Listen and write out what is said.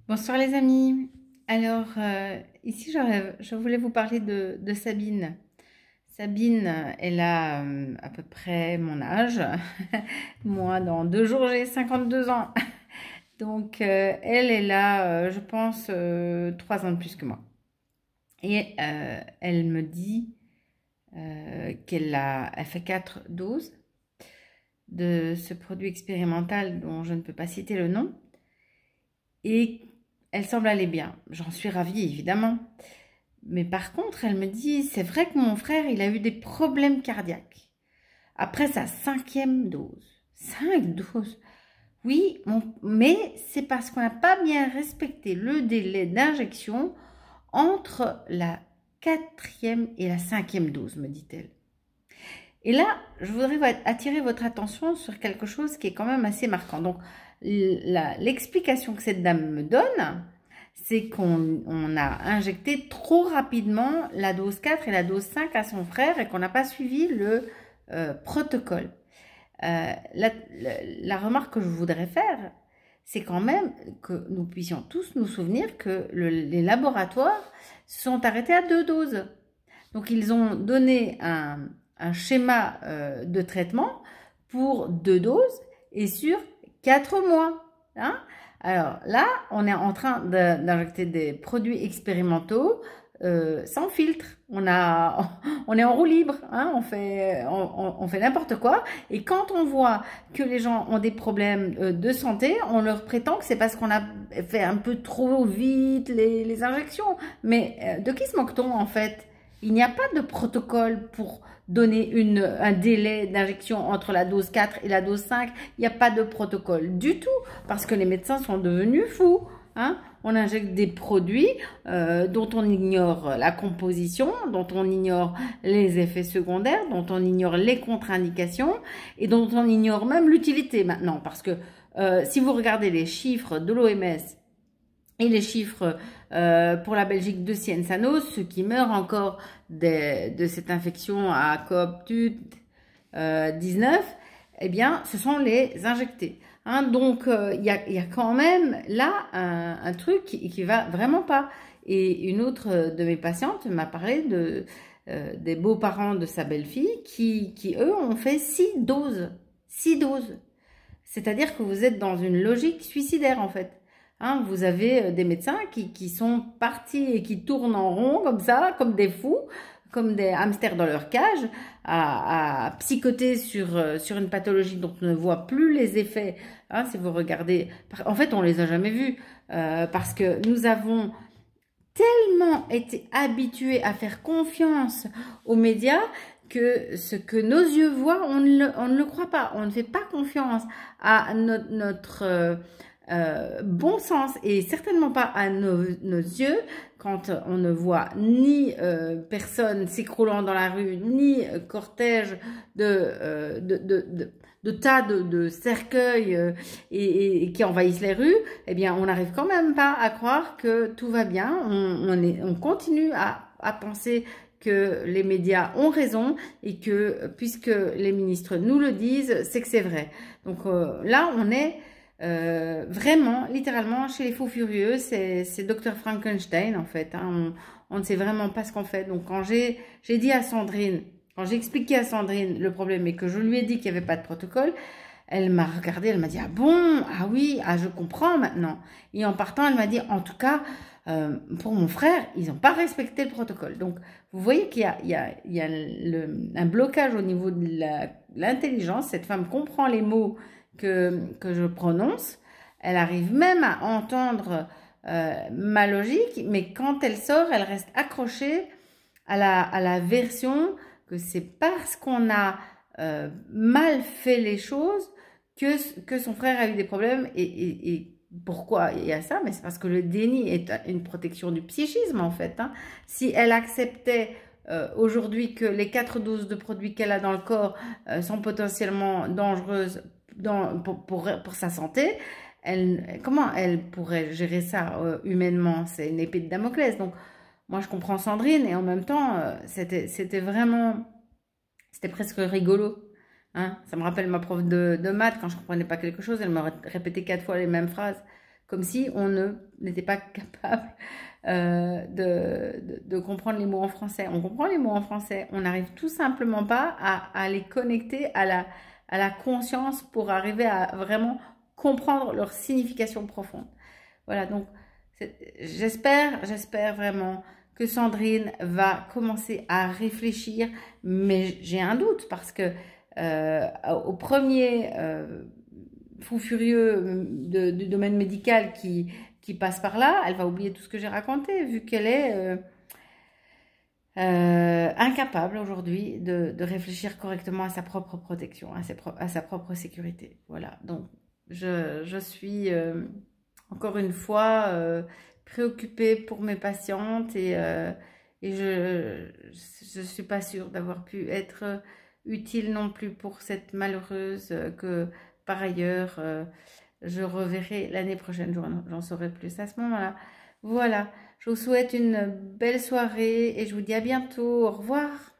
Bonsoir les amis. Alors ici je voulais vous parler de Sabine. Sabine, elle a à peu près mon âge. Moi, dans 2 jours, j'ai 52 ans. Donc elle a, je pense, 3 ans de plus que moi. Et elle me dit elle fait 4 doses de ce produit expérimental dont je ne peux pas citer le nom. Et elle semble aller bien. J'en suis ravie, évidemment. Mais par contre, elle me dit, c'est vrai que mon frère, il a eu des problèmes cardiaques. Après sa 5e dose. 5 doses. Oui, mais c'est parce qu'on n'a pas bien respecté le délai d'injection entre la 4e et la 5e dose, me dit-elle. Et là, je voudrais attirer votre attention sur quelque chose qui est quand même assez marquant. Donc, l'explication que cette dame me donne, c'est qu'on a injecté trop rapidement la dose 4 et la dose 5 à son frère et qu'on n'a pas suivi le protocole. La remarque que je voudrais faire, c'est quand même que nous puissions tous nous souvenir que les laboratoires sont arrêtés à 2 doses. Donc, ils ont donné un schéma de traitement pour 2 doses et sur 4 mois. Hein? Alors là, on est en train d'injecter des produits expérimentaux sans filtre. On est en roue libre, hein? On fait n'importe quoi. Et quand on voit que les gens ont des problèmes de santé, on leur prétend que c'est parce qu'on a fait un peu trop vite les injections. Mais de qui se moque-t-on en fait? Il n'y a pas de protocole pour donner un délai d'injection entre la dose 4 et la dose 5. Il n'y a pas de protocole du tout parce que les médecins sont devenus fous. Hein? On injecte des produits dont on ignore la composition, dont on ignore les effets secondaires, dont on ignore les contre-indications et dont on ignore même l'utilité maintenant. Parce que si vous regardez les chiffres de l'OMS et les chiffres pour la Belgique de Cienzano, ceux qui meurent encore de cette infection à COVID-19, eh bien, ce sont les injectés. Hein, donc, il y a quand même là un truc qui va vraiment pas. Et une autre de mes patientes m'a parlé des beaux-parents de sa belle-fille qui, eux, ont fait 6 doses. 6 doses. C'est-à-dire que vous êtes dans une logique suicidaire, en fait. Hein, vous avez des médecins qui sont partis et qui tournent en rond comme ça, comme des fous, comme des hamsters dans leur cage, à psychoter sur une pathologie dont on ne voit plus les effets. Hein, si vous regardez, en fait, on les a jamais vus parce que nous avons tellement été habitués à faire confiance aux médias que ce que nos yeux voient, on ne le croit pas. On ne fait pas confiance à notre bon sens et certainement pas à nos yeux quand on ne voit ni personne s'écroulant dans la rue, ni cortège de tas de cercueils et qui envahissent les rues. Eh bien, on n'arrive quand même pas à croire que tout va bien. On continue à penser que les médias ont raison et que puisque les ministres nous le disent, c'est que c'est vrai. Donc là, on est vraiment, littéralement, chez les fous furieux, c'est Dr Frankenstein en fait. Hein. On ne sait vraiment pas ce qu'on fait. Donc quand j'ai dit à Sandrine, quand j'ai expliqué à Sandrine le problème et que je lui ai dit qu'il n'y avait pas de protocole, elle m'a regardée, elle m'a dit « Ah bon? Ah oui, ah je comprends maintenant. » Et en partant, elle m'a dit « En tout cas, pour mon frère, ils n'ont pas respecté le protocole. » Donc, vous voyez qu'il y a un blocage au niveau de l'intelligence. Cette femme comprend les mots que je prononce. Elle arrive même à entendre ma logique, mais quand elle sort, elle reste accrochée à la version que c'est parce qu'on a mal fait les choses que son frère a eu des problèmes et pourquoi il y a ça? Mais c'est parce que le déni est une protection du psychisme en fait. Hein. Si elle acceptait aujourd'hui que les 4 doses de produits qu'elle a dans le corps sont potentiellement dangereuses pour sa santé, comment elle pourrait gérer ça humainement? C'est une épée de Damoclès. Donc, moi, je comprends Sandrine et en même temps, c'était presque rigolo. Hein. Ça me rappelle ma prof de maths, quand je ne comprenais pas quelque chose, elle me répétait 4 fois les mêmes phrases. comme si on n'était pas capable de comprendre les mots en français. On comprend les mots en français, on n'arrive tout simplement pas à les connecter à la conscience pour arriver à vraiment comprendre leur signification profonde. Voilà, donc j'espère vraiment que Sandrine va commencer à réfléchir, mais j'ai un doute parce que au premier fou furieux du domaine médical qui passe par là, elle va oublier tout ce que j'ai raconté, vu qu'elle est incapable aujourd'hui de réfléchir correctement à sa propre protection, à sa propre sécurité. Voilà, donc je suis encore une fois préoccupée pour mes patientes et je suis pas sûre d'avoir pu être utile non plus pour cette malheureuse que par ailleurs je reverrai l'année prochaine, j'en saurai plus à ce moment-là. Voilà, je vous souhaite une belle soirée et je vous dis à bientôt. Au revoir.